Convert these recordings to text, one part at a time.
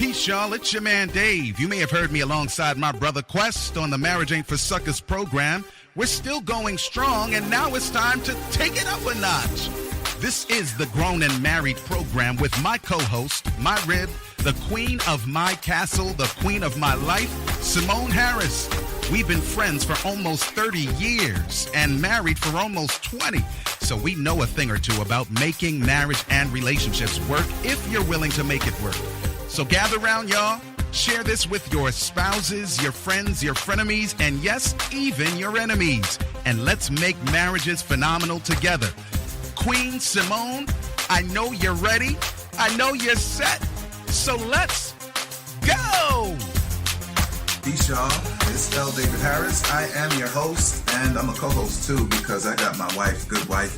Peace, y'all. It's your man, Dave. You may have heard me alongside my brother Quest on the Marriage Ain't for Suckers program. We're still going strong, and now it's time to take it up a notch. This is the Grown and Married program with my co-host, my rib, the queen of my castle, the queen of my life, Simone Harris. We've been friends for almost 30 years and married for almost 20. So we know a thing or two about making marriage and relationships work if you're willing to make it work. So gather around, y'all. Share this with your spouses, your friends, your frenemies, and yes, even your enemies. And let's make marriages phenomenal together. Queen Simone, I know you're ready. I know you're set. So let's go! Peace, y'all. It's L. David Harris. I am your host, and I'm a co-host too because I got my wife,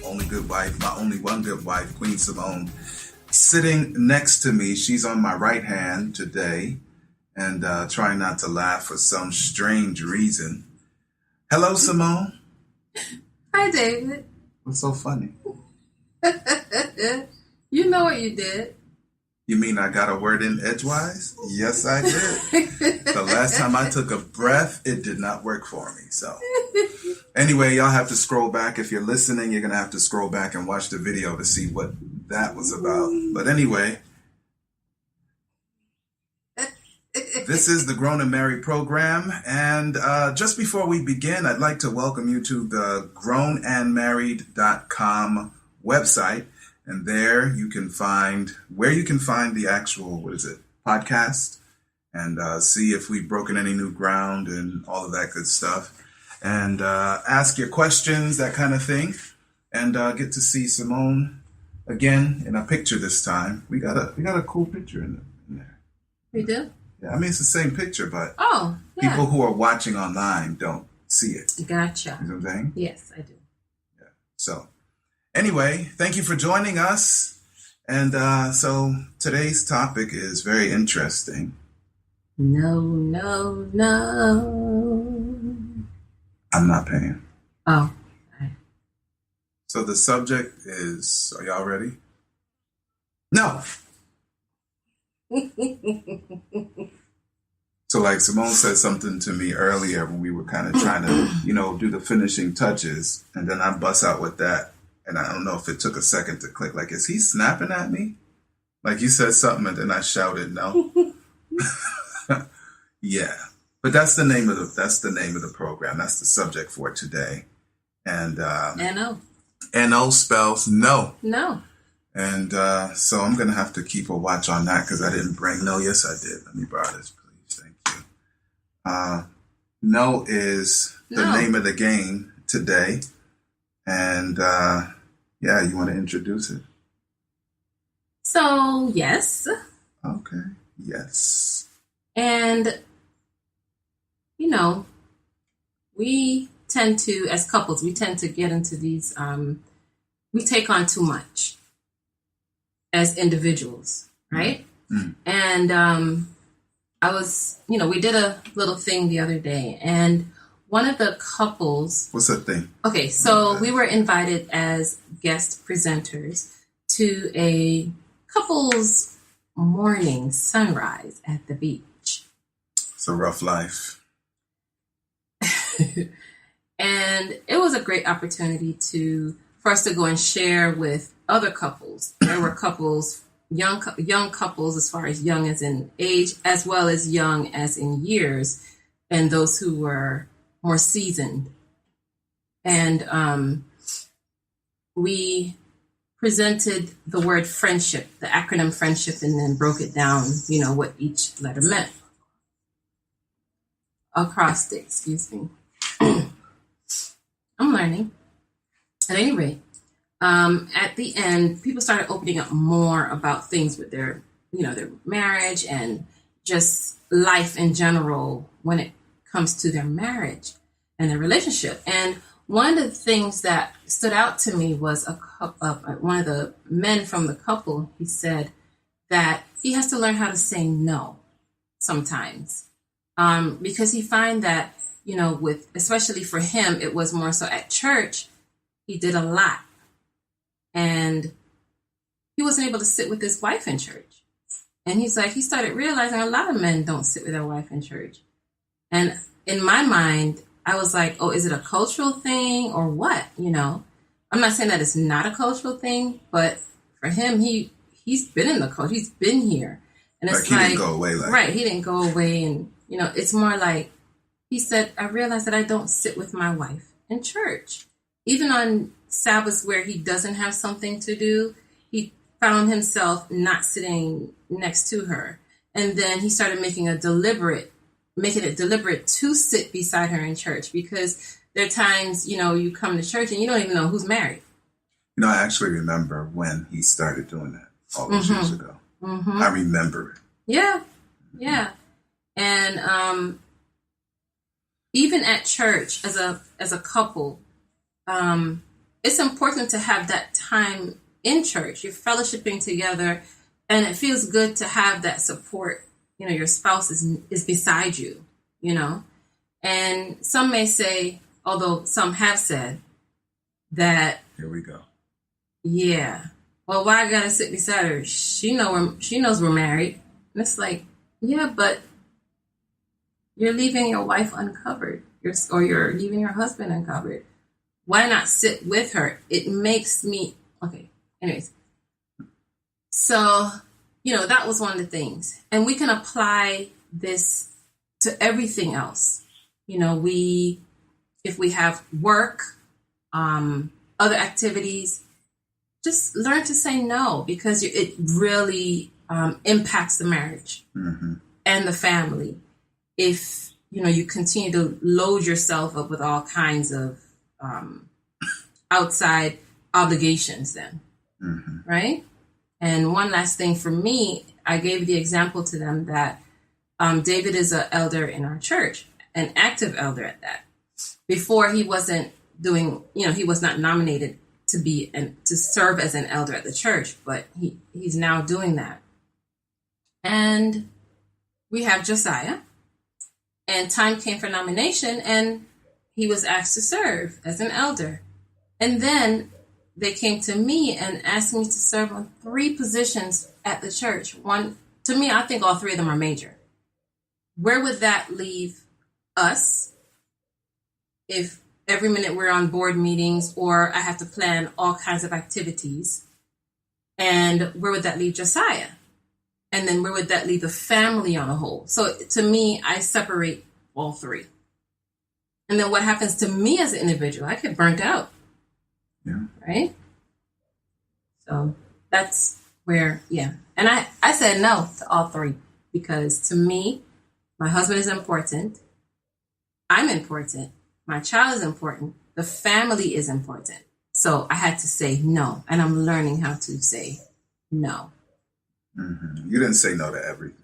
only good wife, my only one good wife, Queen Simone, sitting next to me. She's on my right hand today and trying not to laugh for some strange reason. Hello, Simone. Hi, David. What's so funny? You know what you did. You mean I got a word in edgewise? Yes, I did. The last time I took a breath, it did not work for me. So anyway, y'all have to scroll back. If you're listening, you're going to have to scroll back and watch the video to see what that was about. But anyway, this is the Grown and Married program. And just before we begin, I'd like to welcome you to the grownandmarried.com website. And there you can find the actual, podcast, and see if we've broken any new ground and all of that good stuff. And ask your questions, that kind of thing. And get to see Simone again in a picture this time. We got a cool picture in there. We do? Yeah, I mean, it's the same picture, but people who are watching online don't see it. Gotcha. You know what I'm saying? Yes, I do. Yeah. So anyway, thank you for joining us. And so today's topic is very interesting. No. I'm not paying. Oh. So the subject is, are y'all ready? No. So like Simone said something to me earlier when we were kind of trying to, do the finishing touches. And then I bust out with that. And I don't know if it took a second to click. Like, is he snapping at me? Like you said something and then I shouted no. Yeah. But that's the name of the program. That's the subject for today. And N-O. N-O spells no. No. And so I'm going to have to keep a watch on that because I didn't bring no. Yes, I did. Let me borrow this, please. Thank you. No is the name of the game today. And you want to introduce it? So, yes. Okay. Yes. And, we tend to, as couples, get into these, we take on too much as individuals, right? Mm. And we did a little thing the other day, and one of the couples... What's that thing? Okay, so we were invited as guest presenters to a couple's morning sunrise at the beach. It's a rough life. And it was a great opportunity for us to go and share with other couples. There were couples, young couples, as far as young as in age, as well as young as in years, and those who were more seasoned. And we presented the word friendship, the acronym friendship, and then broke it down, what each letter meant. Acrostic, excuse me. I'm learning. At any rate, at the end, people started opening up more about things with their marriage and just life in general when it comes to their marriage and their relationship. And one of the things that stood out to me was one of the men from the couple. He said that he has to learn how to say no sometimes, because he find that, especially for him, it was more so at church. He did a lot, and he wasn't able to sit with his wife in church. And he's like, he started realizing a lot of men don't sit with their wife in church. And in my mind, I was like, oh, is it a cultural thing or what? You know, I'm not saying that it's not a cultural thing, but for him, he's been in the culture. He's been here. And it's he didn't go away. Right, he didn't go away. And, you know, it's more like, he said, I realized that I don't sit with my wife in church. Even on Sabbaths where he doesn't have something to do, he found himself not sitting next to her. And then he started making it deliberate to sit beside her in church, because there are times, you know, you come to church and you don't even know who's married. You know, I actually remember when he started doing that all those years ago. I remember it. Yeah. Yeah. And even at church as a couple, it's important to have that time in church. You're fellowshipping together, and it feels good to have that support. You know, your spouse is beside you, you know. And some may say, although some have said, that here we go. Yeah. Well, why I gotta sit beside her? She knows we're married. And it's like, yeah, but you're leaving your wife uncovered. You're leaving your husband uncovered. Why not sit with her? It makes me okay. Anyways. So, you know, that was one of the things. And we can apply this to everything else. You know, if we have work, other activities, just learn to say no, because it really impacts the marriage and the family. If, you know, you continue to load yourself up with all kinds of outside obligations then, right? And one last thing for me, I gave the example to them that David is an elder in our church, an active elder at that. Before he wasn't doing, you know, he was not nominated to serve as an elder at the church, but he's now doing that. And we have Josiah, and time came for nomination, and he was asked to serve as an elder. And then they came to me and asked me to serve on 3 positions at the church. One, to me, I think all 3 of them are major. Where would that leave us if every minute we're on board meetings, or I have to plan all kinds of activities? And where would that leave Josiah? And then where would that leave the family on a whole? So to me, I separate all 3. And then what happens to me as an individual? I get burnt out. Yeah. Right? So that's where, yeah. And I said no to all 3, because to me, my husband is important. I'm important. My child is important. The family is important. So I had to say no. And I'm learning how to say no. You didn't say no to everything.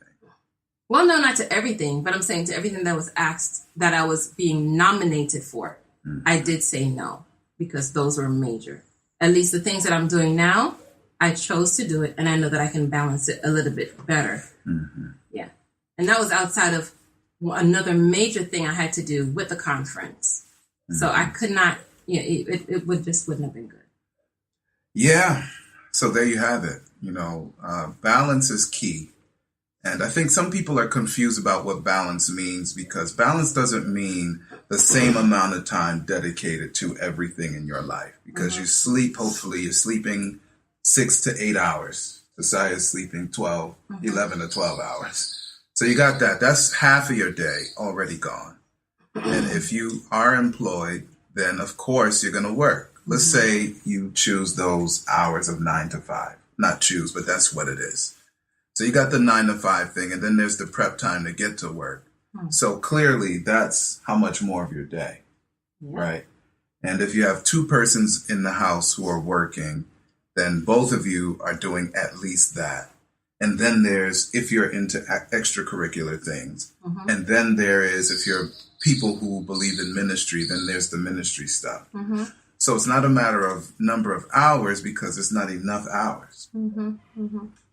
Well, no, not to everything, but I'm saying to everything that was asked that I was being nominated for. I did say no, because those were major. At least the things that I'm doing now, I chose to do it, and I know that I can balance it a little bit better. Yeah. And that was outside of another major thing I had to do with the conference. So I could not, it wouldn't have been good. Yeah. So there you have it. You know, balance is key. And I think some people are confused about what balance means, because balance doesn't mean the same amount of time dedicated to everything in your life. Because you sleep, hopefully you're sleeping 6 to 8 hours. Josiah is sleeping 11 to 12 hours. So you got that. That's half of your day already gone. And if you are employed, then of course you're going to work. Let's say you choose those hours of 9 to 5. Not choose, but that's what it is. So you got the 9 to 5 thing, and then there's the prep time to get to work. So clearly that's how much more of your day, right? And if you have 2 persons in the house who are working, then both of you are doing at least that. And then there's, if you're into extracurricular things, and then there is, if you're people who believe in ministry, then there's the ministry stuff. So it's not a matter of number of hours, because it's not enough hours.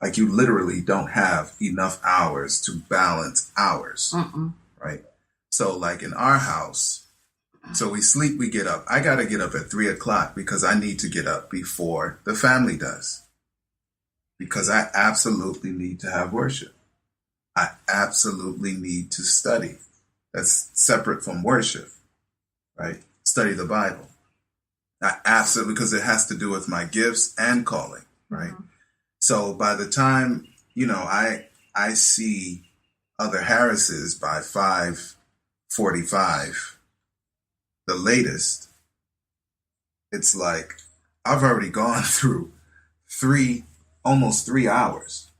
Like you literally don't have enough hours to balance hours, right? So like in our house, so we sleep, we get up. I got to get up at 3 o'clock because I need to get up before the family does. because I absolutely need to have worship. I absolutely need to study. That's separate from worship, right? Study the Bible. I absolutely, because it has to do with my gifts and calling, right? Mm-hmm. So by the time, I see other Harrises by 5:45, the latest, it's like I've already gone through almost 3 hours,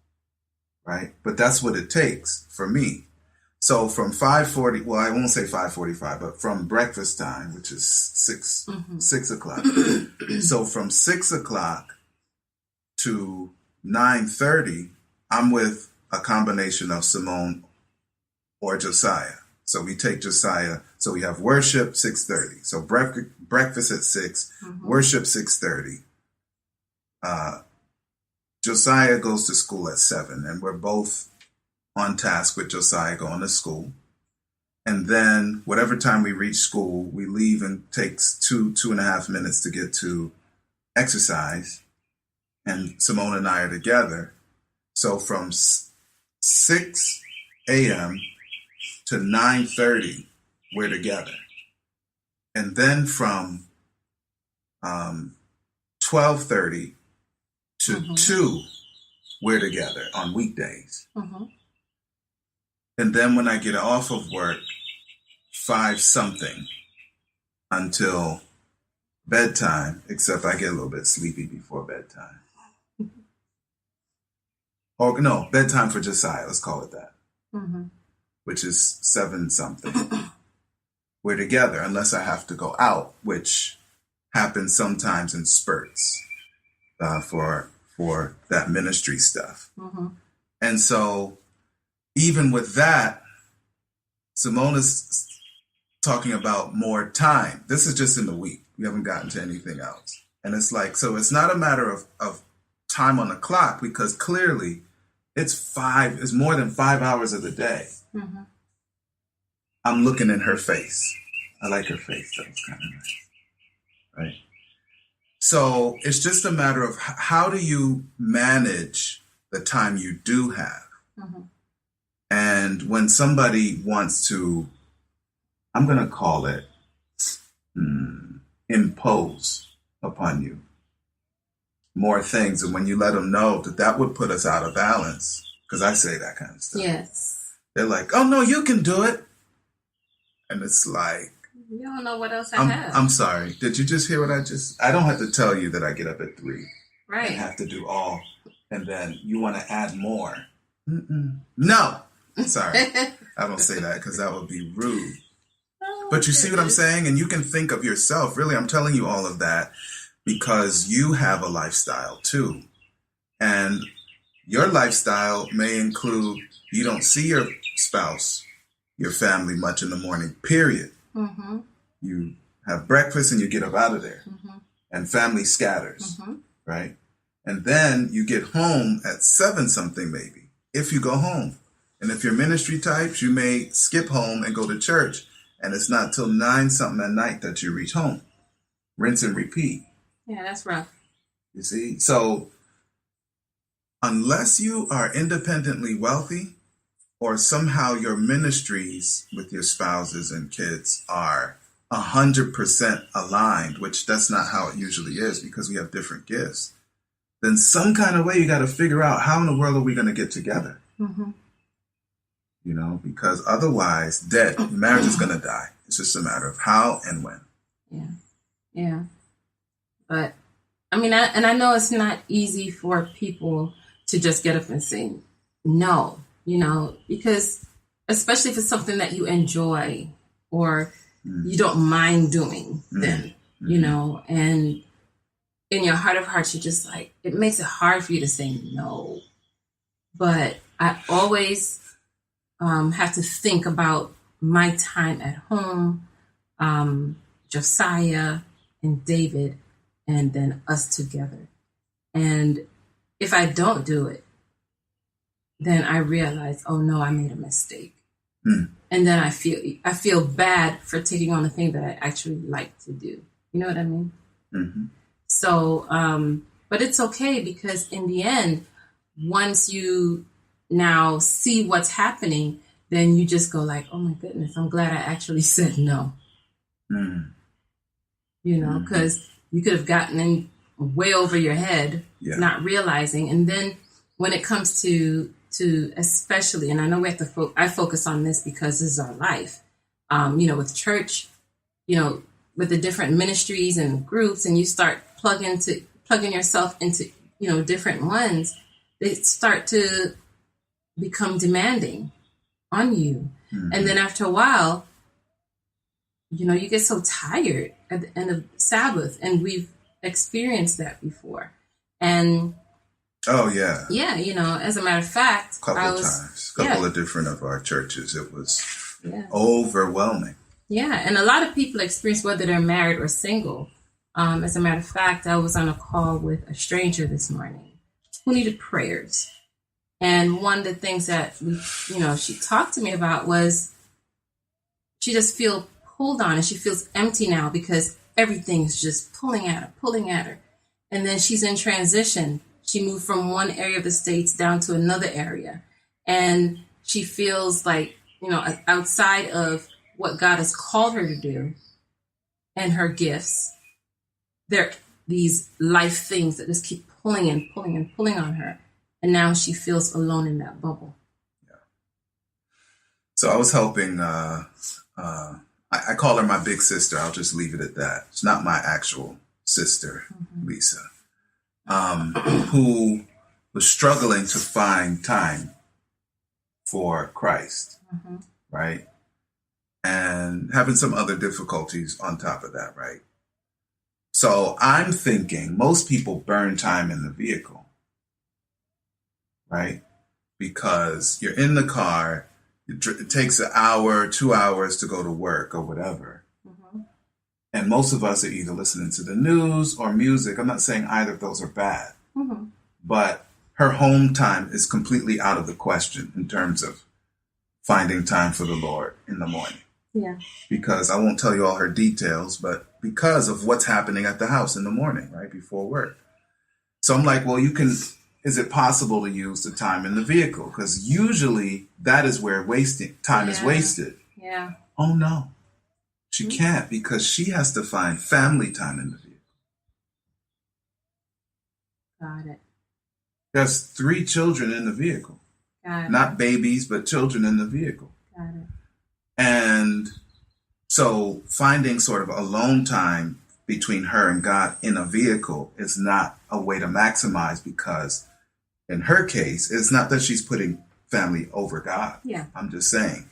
right? But that's what it takes for me. So from 5:40, well, I won't say 5:45, but from breakfast time, which is 6 o'clock. So from 6 o'clock to 9:30, I'm with a combination of Simone or Josiah. So we take Josiah. So we have worship 6:30. So breakfast at 6, worship 6:30. Josiah goes to school at 7, and we're both on task with Josiah going to school. And then whatever time we reach school, we leave and it takes 2.5 minutes to get to exercise. And Simone and I are together. So from 6 a.m. to 9:30, we're together. And then from 12:30 to 2, we're together on weekdays. And then when I get off of work, 5 something until bedtime, except I get a little bit sleepy before bedtime. Or no, bedtime for Josiah, let's call it that, which is 7 something. We're together unless I have to go out, which happens sometimes in spurts for that ministry stuff. And so even with that, Simone is talking about more time. This is just in the week. We haven't gotten to anything else. And it's like, so it's not a matter of time on the clock, because clearly it's more than 5 hours of the day. I'm looking in her face. I like her face. That was kind of nice. Right? So it's just a matter of how do you manage the time you do have? And when somebody wants to, I'm going to call it impose upon you more things, and when you let them know that would put us out of balance, because I say that kind of stuff. Yes. They're like, oh, no, you can do it. And it's like, you don't know what else I have. I'm sorry. Did you just hear what I don't have to tell you that I get up at 3. Right. And have to do all. And then you want to add more. No. Sorry. I don't say that because that would be rude. Oh, but you see what I'm saying? And you can think of yourself. Really, I'm telling you all of that because you have a lifestyle too. And your lifestyle may include you don't see your spouse, your family much in the morning, period. You have breakfast and you get up out of there. And family scatters, right? And then you get home at 7 something maybe, if you go home. And if you're ministry types, you may skip home and go to church. And it's not till 9 something at night that you reach home. Rinse and repeat. Yeah, that's rough. You see? So unless you are independently wealthy or somehow your ministries with your spouses and kids are 100% aligned, which that's not how it usually is because we have different gifts, then some kind of way you got to figure out how in the world are we going to get together? Because otherwise, marriage is going to die. It's just a matter of how and when. Yeah. But I mean, I know it's not easy for people to just get up and say no, because especially if it's something that you enjoy or you don't mind doing then, and in your heart of hearts, you're just like, it makes it hard for you to say no. But I always have to think about my time at home, Josiah and David, and then us together. And if I don't do it, then I realize, oh no, I made a mistake. And then I feel bad for taking on the thing that I actually like to do. You know what I mean? So, but it's okay because in the end, once you now see what's happening, then you just go like, oh my goodness, I'm glad I actually said no. Mm. You know, because you could have gotten in way over your head, not realizing. And then when it comes to especially, and I know we have to, I focus on this because this is our life, you know, with church, you know, with the different ministries and groups, and you start plugging yourself into, you know, different ones, they start to become demanding on you. Mm-hmm. And then after a while, you know, you get so tired at the end of Sabbath, and we've experienced that before. And oh yeah, you know, as a matter of fact, couple of different of our churches, it was overwhelming. Yeah, and a lot of people experience whether they're married or single. As a matter of fact, I was on a call with a stranger this morning who needed prayers, and one of the things that she talked to me about was she just feels pulled on, and she feels empty now because everything is just pulling at her. And then she's in transition. She moved from one area of the States down to another area. And she feels like, you know, outside of what God has called her to do and her gifts, there are these life things that just keep pulling on her. And now she feels alone in that bubble. Yeah. So I was helping, I call her my big sister. I'll just leave it at that. It's not my actual sister, Lisa, who was struggling to find time for Christ, right? And having some other difficulties on top of that, right? So I'm thinking most people burn time in the vehicle, right? Because you're in the car, it takes an hour, 2 hours to go to work or whatever. And most of us are either listening to the news or music. I'm not saying either of those are bad, but her home time is completely out of the question in terms of finding time for the Lord in the morning. Yeah. Because I won't tell you all her details, but because of what's happening at the house in the morning, right before work. So I'm like, well, is it possible to use the time in the vehicle? Because usually that is where time is wasted. Yeah. Oh, no. She can't, because she has to find family time in the vehicle. Got it. There's 3 children in the vehicle. Got it. Not babies, but children in the vehicle. Got it. And so finding sort of alone time between her and God in a vehicle is not a way to maximize, because in her case, it's not that she's putting family over God. Yeah. I'm just saying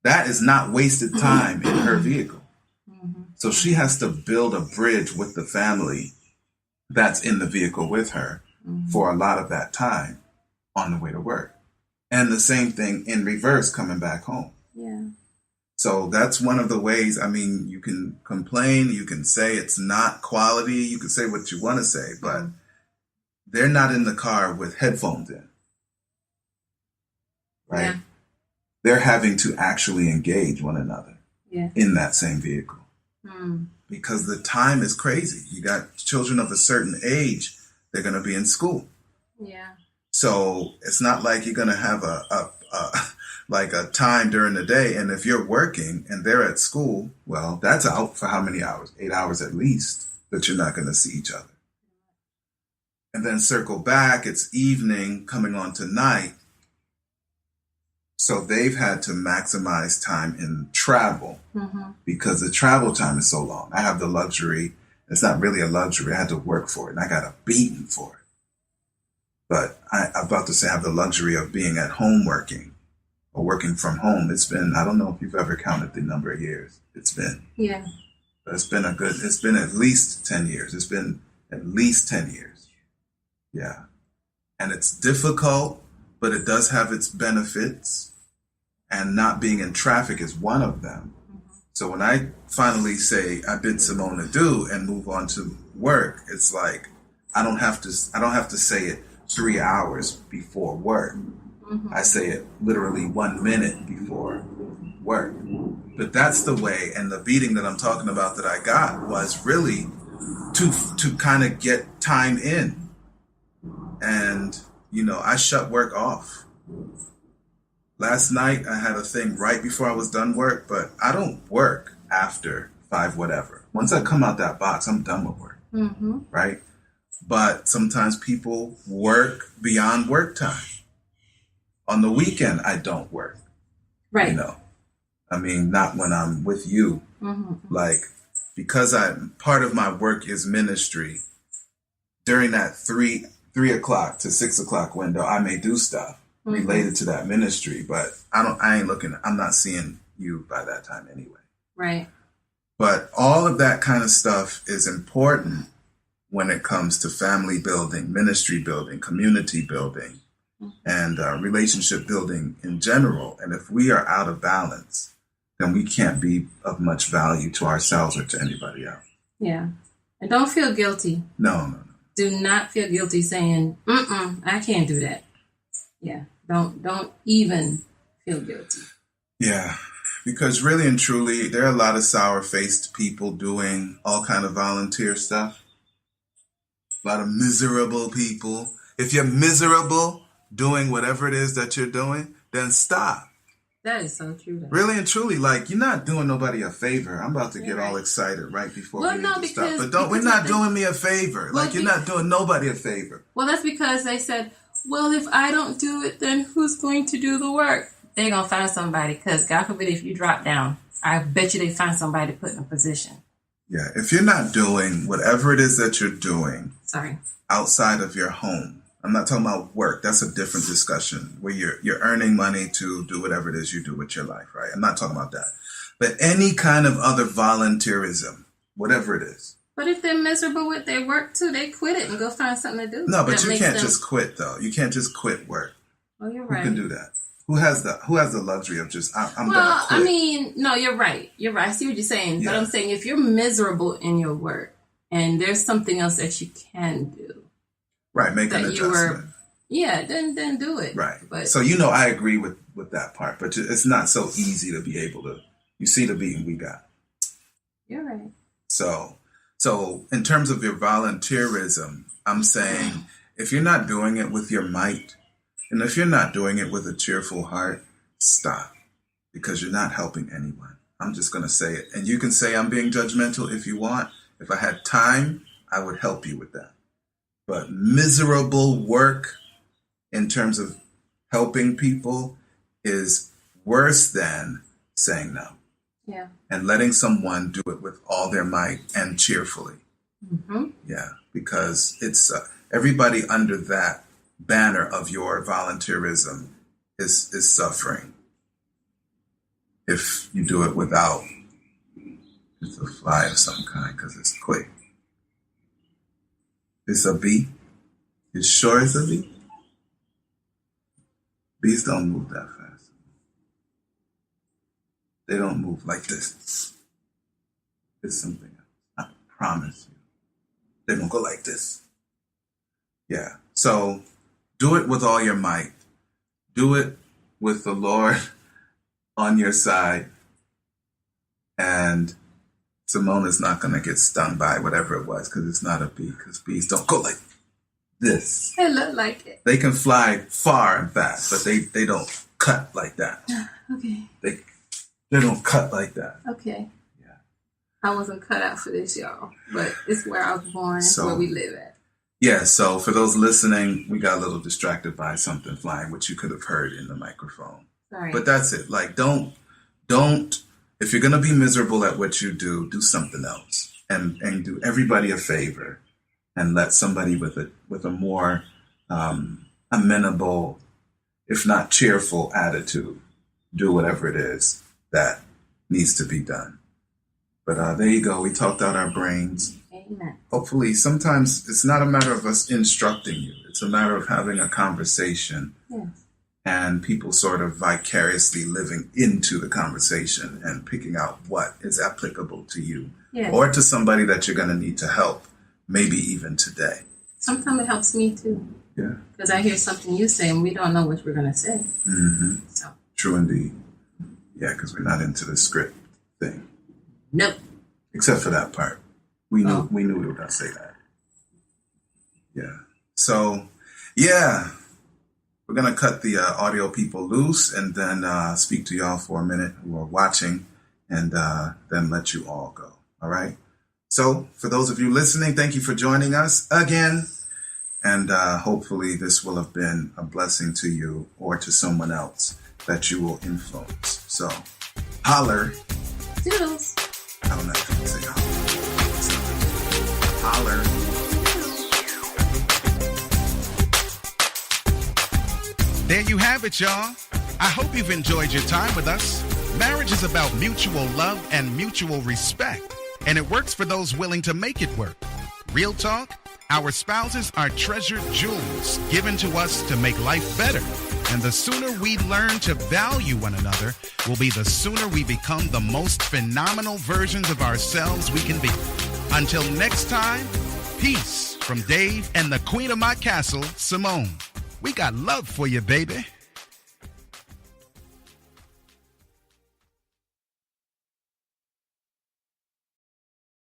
that is not wasted time in her vehicle. So she has to build a bridge with the family that's in the vehicle with her for a lot of that time on the way to work. And the same thing in reverse coming back home. Yeah. So that's one of the ways. I mean, you can complain, you can say it's not quality, you can say what you want to say, but they're not in the car with headphones in, right? Yeah. They're having to actually engage one another in that same vehicle because the time is crazy. You got children of a certain age, they're going to be in school. Yeah. So it's not like you're going to have a time during the day. And if you're working and they're at school, well, that's out for how many hours? 8 hours at least that you're not going to see each other. And then circle back, it's evening coming on to night. So they've had to maximize time in travel because the travel time is so long. I have the luxury. It's not really a luxury. I had to work for it and I got a beating for it. But I'm about to say I have the luxury of being at home working or working from home. It's been, I don't know if you've ever counted the number of years it's been. Yeah. But it's been at least 10 years. It's been at least 10 years. Yeah. And it's difficult, but it does have its benefits. And not being in traffic is one of them. So when I finally say I bid Simone adieu and move on to work, it's like I don't have to say it 3 hours before work. I say it literally 1 minute before work. But that's the way, and the beating that I'm talking about that I got was really to kind of get time in. And I shut work off. Last night I had a thing right before I was done work, but I don't work after 5 whatever. Once I come out that box, I'm done with work. Right? But sometimes people work beyond work time. On the weekend, I don't work. Right. I mean, not when I'm with you. Like, because part of my work is ministry. During that 3 o'clock to 6 o'clock window, I may do stuff related to that ministry, but I'm not seeing you by that time anyway. Right. But all of that kind of stuff is important when it comes to family building, ministry building, community building, and relationship building in general. And if we are out of balance, then we can't be of much value to ourselves or to anybody else. Yeah. And don't feel guilty. No. Do not feel guilty saying, I can't do that. Yeah. Don't even feel guilty. Yeah. Because really and truly, there are a lot of sour-faced people doing all kind of volunteer stuff. A lot of miserable people. If you're miserable doing whatever it is that you're doing, then stop. That is so true. Really and truly, like, you're not doing nobody a favor. I'm about to get all excited right before we need to stop. But we're not doing me a favor. Like, you're not doing nobody a favor. Well, that's because they said, well, if I don't do it, then who's going to do the work? They're going to find somebody, because God forbid if you drop down, I bet you they find somebody to put in a position. Yeah, if you're not doing whatever it is that you're doing outside of your home, I'm not talking about work. That's a different discussion where you're earning money to do whatever it is you do with your life, right? I'm not talking about that. But any kind of other volunteerism, whatever it is. But if they're miserable with their work too, they quit it and go find something to do. No, but you can't just quit, though. You can't just quit work. Oh, you're right. Who can do that? Who has the luxury of just, I'm done. Well, I mean, no, you're right. You're right. I see what you're saying. Yeah. But I'm saying if you're miserable in your work and there's something else that you can do. Right, make an adjustment. Then do it. Right. But, so, I agree with that part. But it's not so easy to be able to, you see the beating we got. You're right. So in terms of your volunteerism, I'm saying if you're not doing it with your might, and if you're not doing it with a cheerful heart, stop, because you're not helping anyone. I'm just going to say it. And you can say I'm being judgmental if you want. If I had time, I would help you with that. But miserable work in terms of helping people is worse than saying no. Yeah. And letting someone do it with all their might and cheerfully. Yeah, because it's everybody under that banner of your volunteerism is suffering if you do it without. It's a fly of some kind because it's quick. It's a bee. It sure is a bee. Bees don't move that fast. They don't move like this. It's something else. I promise you. They don't go like this. Yeah. So do it with all your might. Do it with the Lord on your side. And Simone is not going to get stung by whatever it was, because it's not a bee, because bees don't go like this. They look like it. They can fly far and fast, but they don't cut like that. Okay. They don't cut like that. Okay. Yeah. I wasn't cut out for this, y'all, but it's where I was born. It's where we live at. Yeah, so for those listening, we got a little distracted by something flying, which you could have heard in the microphone. Sorry. But that's it. Like, don't, if you're going to be miserable at what you do something else and do everybody a favor and let somebody with a more amenable, if not cheerful attitude, do whatever it is that needs to be done. But there you go. We talked out our brains. Amen. Hopefully, sometimes it's not a matter of us instructing you. It's a matter of having a conversation. Yes. And people sort of vicariously living into the conversation and picking out what is applicable to you. Yes. Or to somebody that you're going to need to help, maybe even today. Sometimes it helps me too. Yeah. Because I hear something you say and we don't know what we're going to say. Mm-hmm. So. True indeed. Yeah, because we're not into the script thing. Nope. Except for that part. We knew we were going to say that. Yeah. So, yeah. We're going to cut the audio people loose and then speak to y'all for a minute who are watching and then let you all go. All right. So for those of you listening, thank you for joining us again. And hopefully this will have been a blessing to you or to someone else that you will influence. So holler. Toodles. I don't know if you say holler. Holler. There you have it, y'all. I hope you've enjoyed your time with us. Marriage is about mutual love and mutual respect, and it works for those willing to make it work. Real talk, our spouses are treasured jewels given to us to make life better. And the sooner we learn to value one another will be the sooner we become the most phenomenal versions of ourselves we can be. Until next time, peace from Dave and the queen of my castle, Simone. We got love for you, baby.